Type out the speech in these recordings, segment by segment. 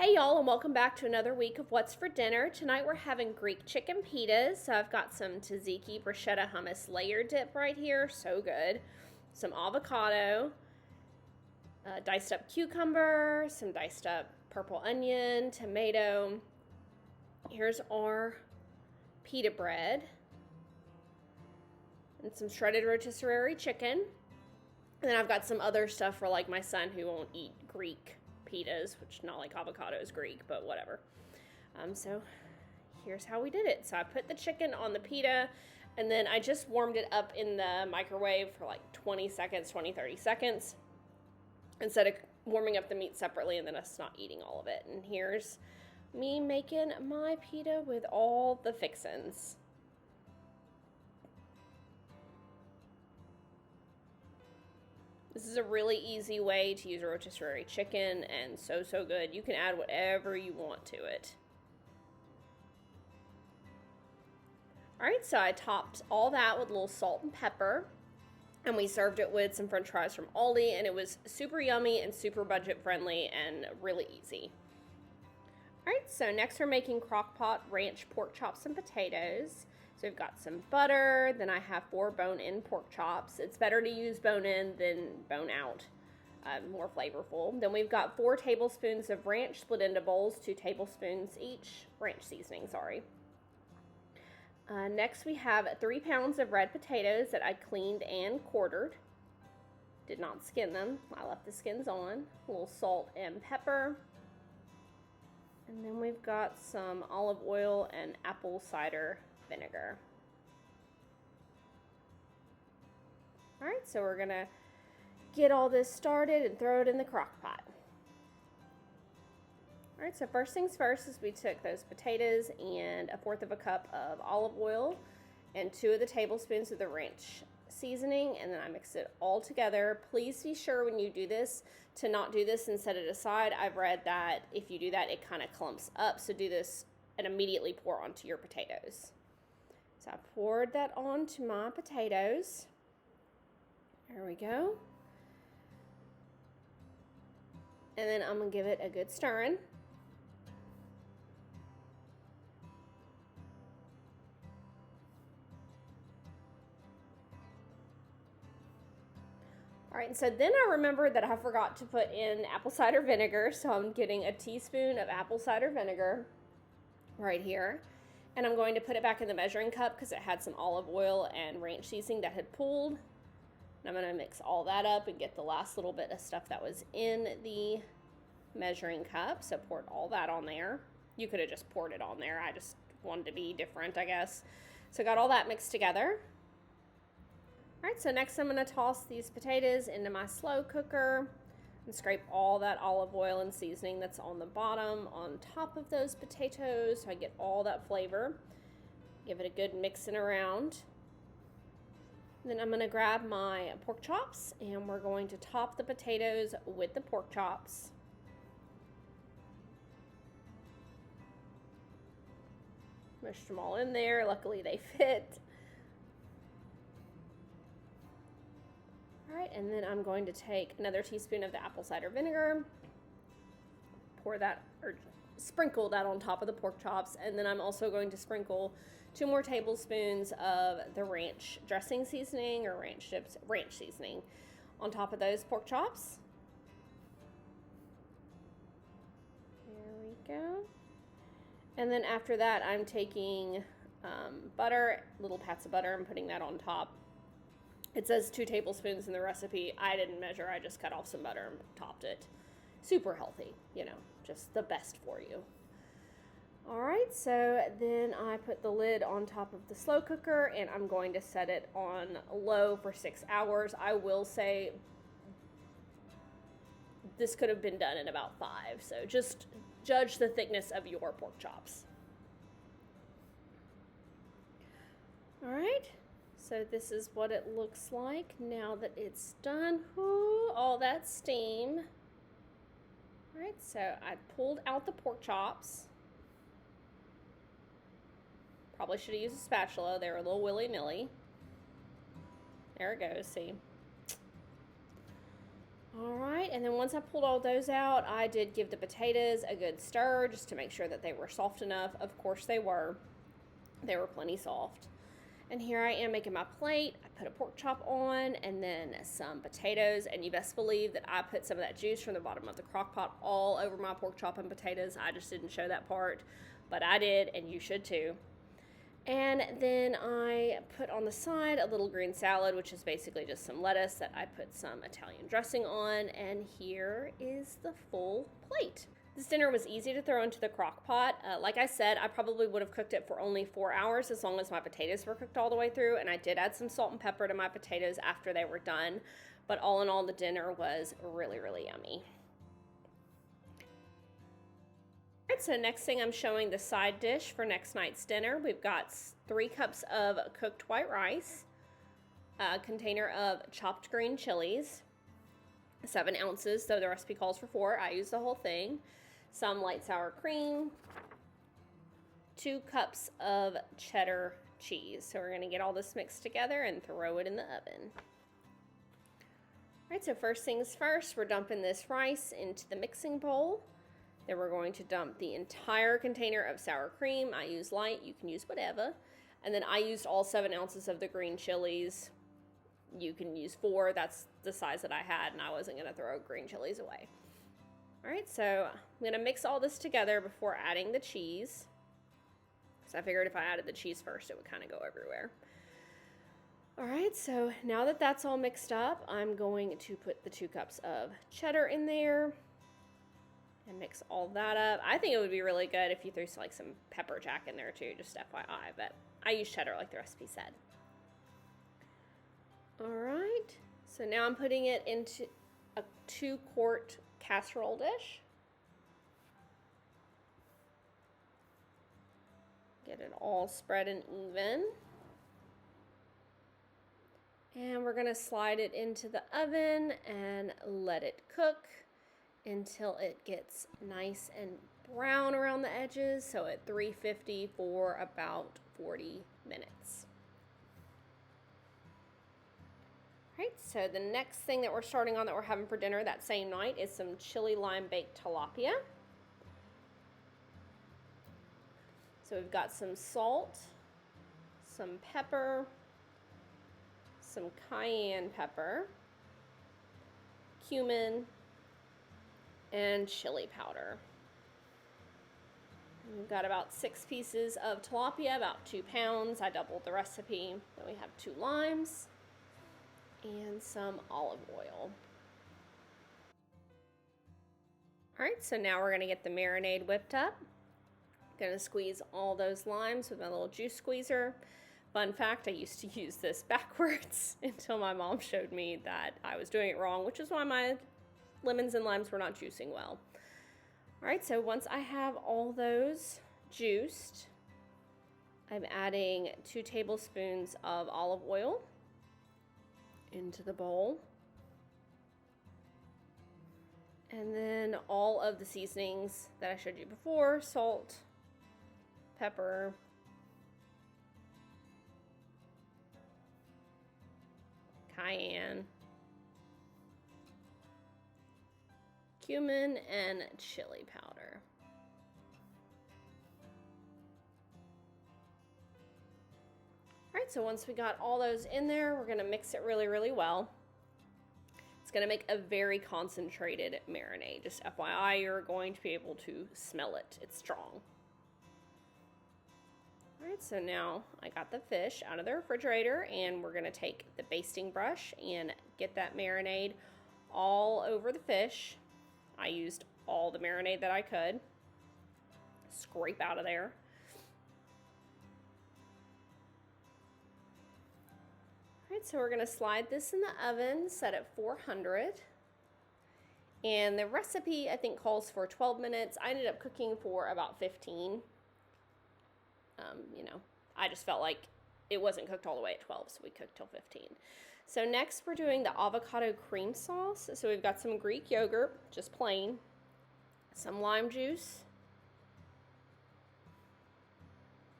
Hey y'all, and welcome back to another week of What's for Dinner. Tonight we're having Greek chicken pitas. So I've got some tzatziki bruschetta hummus layer dip right here, so good. Some avocado, diced up cucumber, some diced up purple onion, tomato. Here's our pita bread, and some shredded rotisserie chicken. And then I've got some other stuff for like my son who won't eat Greek pitas, which not like avocado is Greek, but whatever. So here's how we did it. So I put the chicken on the pita, and then I just warmed it up in the microwave for like 20 seconds, 30 seconds, instead of warming up the meat separately and then us not eating all of it. And here's me making my pita with all the fixins. This is a really easy way to use a rotisserie chicken, and so good. You can add whatever you want to it. Alright, so I topped all that with a little salt and pepper, and we served it with some french fries from Aldi, and it was super yummy and super budget friendly and really easy. Alright, so next we're making Crock-Pot ranch pork chops and potatoes. So we've got some butter, then I have 4 bone-in pork chops. It's better to use bone-in than bone-out, more flavorful. Then we've got 4 tablespoons of ranch split into bowls, 2 tablespoons each, ranch seasoning, sorry. Next we have 3 pounds of red potatoes that I cleaned and quartered. Did not skin them, I left the skins on. A little salt and pepper. And then we've got some olive oil and apple cider vinegar. Alright, so we're gonna get all this started and throw it in the crock pot. Alright, so first things first is we took those potatoes and 1/4 cup of olive oil and 2 of the tablespoons of the ranch seasoning, and then I mixed it all together. Please be sure when you do this to not do this and set it aside. I've read that if you do that, it kind of clumps up, so do this and immediately pour onto your potatoes. So I poured that onto my potatoes. There we go. And then I'm going to give it a good stirring. All right, and so then I remembered that I forgot to put in apple cider vinegar, so I'm getting a teaspoon of apple cider vinegar right here. And I'm going to put it back in the measuring cup because it had some olive oil and ranch seasoning that had pooled. And I'm going to mix all that up and get the last little bit of stuff that was in the measuring cup. So poured all that on there. You could have just poured it on there. I just wanted to be different, I guess. So got all that mixed together. All right, so next I'm going to toss these potatoes into my slow cooker and scrape all that olive oil and seasoning that's on the bottom on top of those potatoes so I get all that flavor. Give it a good mixing around. And then I'm going to grab my pork chops and we're going to top the potatoes with the pork chops. Mushed them all in there. Luckily they fit. All right, and then I'm going to take another teaspoon of the apple cider vinegar, pour that, or sprinkle that on top of the pork chops, and then I'm also going to sprinkle 2 more tablespoons of the ranch dressing seasoning, or ranch seasoning, on top of those pork chops. There we go. And then after that, I'm taking butter, little pats of butter, and putting that on top. It says 2 tablespoons in the recipe. I didn't measure. I just cut off some butter and topped it. Super healthy, you know, just the best for you. All right, so then I put the lid on top of the slow cooker and I'm going to set it on low for 6 hours. I will say this could have been done in about 5, so just judge the thickness of your pork chops. All right. So this is what it looks like now that it's done. Ooh, all that steam. All right, so I pulled out the pork chops. Probably should have used a spatula. They were a little willy-nilly. There it goes, see. All right, and then once I pulled all those out, I did give the potatoes a good stir just to make sure that they were soft enough. Of course they were. They were plenty soft. And here I am making my plate. I put a pork chop on and then some potatoes, and you best believe that I put some of that juice from the bottom of the crock pot all over my pork chop and potatoes. I just didn't show that part, but I did, and you should too. And then I put on the side a little green salad, which is basically just some lettuce that I put some Italian dressing on, and here is the full plate. This dinner was easy to throw into the crock pot. Like I said, I probably would have cooked it for only 4 hours as long as my potatoes were cooked all the way through, and I did add some salt and pepper to my potatoes after they were done, but all in all, the dinner was really, really yummy. All right, so next thing I'm showing the side dish for next night's dinner. We've got 3 cups of cooked white rice, a container of chopped green chilies, 7 ounces, though the recipe calls for 4. I used the whole thing. Some light sour cream, 2 cups of cheddar cheese. So we're going to get all this mixed together and throw it in the oven. All right, so first things first, we're dumping this rice into the mixing bowl. Then we're going to dump the entire container of sour cream. I use light, you can use whatever. And then I used all 7 ounces of the green chilies. You can use 4, that's the size that I had, and I wasn't going to throw green chilies away. All right, so I'm going to mix all this together before adding the cheese. So I figured if I added the cheese first, it would kind of go everywhere. All right, so now that that's all mixed up, I'm going to put the 2 cups of cheddar in there and mix all that up. I think it would be really good if you threw like some pepper jack in there too, just FYI, but I use cheddar like the recipe said. All right, so now I'm putting it into a 2-quart casserole dish. Get it all spread and even. And we're gonna slide it into the oven and let it cook until it gets nice and brown around the edges. So at 350 for about 40 minutes. Right, so the next thing that we're starting on that we're having for dinner that same night is some chili lime baked tilapia. So we've got some salt, some pepper, some cayenne pepper, cumin, and chili powder. And we've got about 6 pieces of tilapia, about 2 pounds. I doubled the recipe. Then we have 2 limes and some olive oil. All right, so now we're gonna get the marinade whipped up. Gonna squeeze all those limes with my little juice squeezer. Fun fact, I used to use this backwards until my mom showed me that I was doing it wrong, which is why my lemons and limes were not juicing well. All right, so once I have all those juiced, I'm adding 2 tablespoons of olive oil into the bowl. And then all of the seasonings that I showed you before, salt, pepper, cayenne, cumin, and chili powder. All right, so once we got all those in there, we're gonna mix it really, really well. It's gonna make a very concentrated marinade. Just FYI, you're going to be able to smell it. It's strong. All right, so now I got the fish out of the refrigerator, and we're gonna take the basting brush and get that marinade all over the fish. I used all the marinade that I could. Scrape out of there. All right, so we're gonna slide this in the oven, set at 400. And the recipe, I think, calls for 12 minutes. I ended up cooking for about 15. You know, I just felt like it wasn't cooked all the way at 12, so we cooked till 15. So next we're doing the avocado cream sauce. So we've got some Greek yogurt, just plain, some lime juice,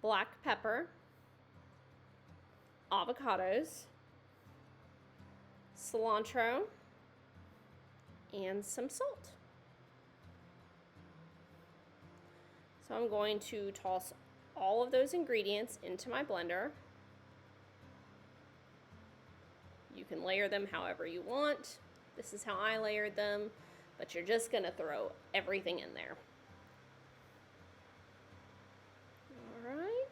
black pepper, avocados, cilantro, and some salt. So I'm going to toss all of those ingredients into my blender. You can layer them however you want. This is how I layered them, but you're just gonna throw everything in there. All right.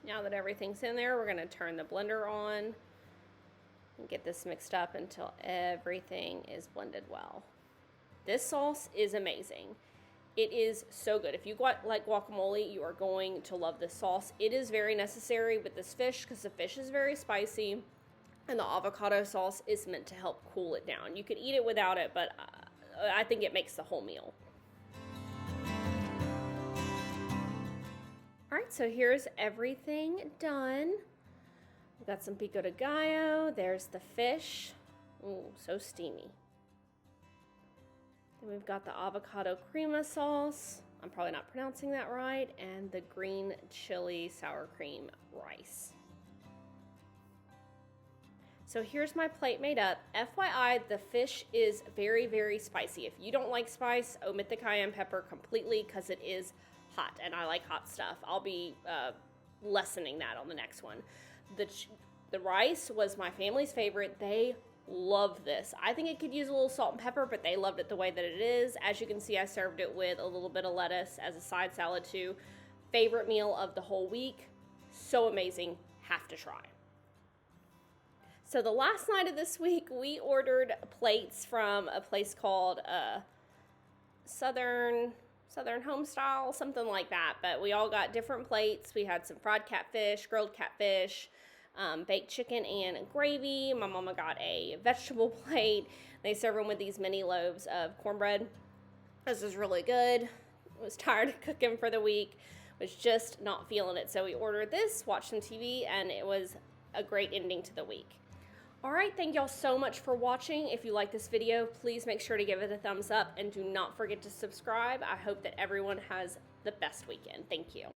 Now that everything's in there, we're gonna turn the blender on and get this mixed up until everything is blended well. This sauce is amazing. It is so good. If you like guacamole, you are going to love this sauce. It is very necessary with this fish because the fish is very spicy, and the avocado sauce is meant to help cool it down. You could eat it without it, but I think it makes the whole meal. All right, so here's everything done. We've got some pico de gallo. There's the fish. Ooh, so steamy. Then we've got the avocado crema sauce. I'm probably not pronouncing that right. And the green chili sour cream rice. So here's my plate made up. FYI, the fish is very, very spicy. If you don't like spice, omit the cayenne pepper completely because it is hot, and I like hot stuff. I'll be lessening that on the next one. The rice was my family's favorite. They love this. I think it could use a little salt and pepper, but they loved it the way that it is. As you can see, I served it with a little bit of lettuce as a side salad too. Favorite meal of the whole week. So amazing. Have to try. So the last night of this week, we ordered plates from a place called Southern Home Style, something like that. But we all got different plates. We had some fried catfish, grilled catfish, baked chicken and gravy. My mama got a vegetable plate. They serve them with these mini loaves of cornbread. This is really good. I was tired of cooking for the week. Was just not feeling it. So we ordered this, watched some TV, and it was a great ending to the week. All right, thank y'all so much for watching. If you like this video, please make sure to give it a thumbs up and do not forget to subscribe. I hope that everyone has the best weekend. Thank you.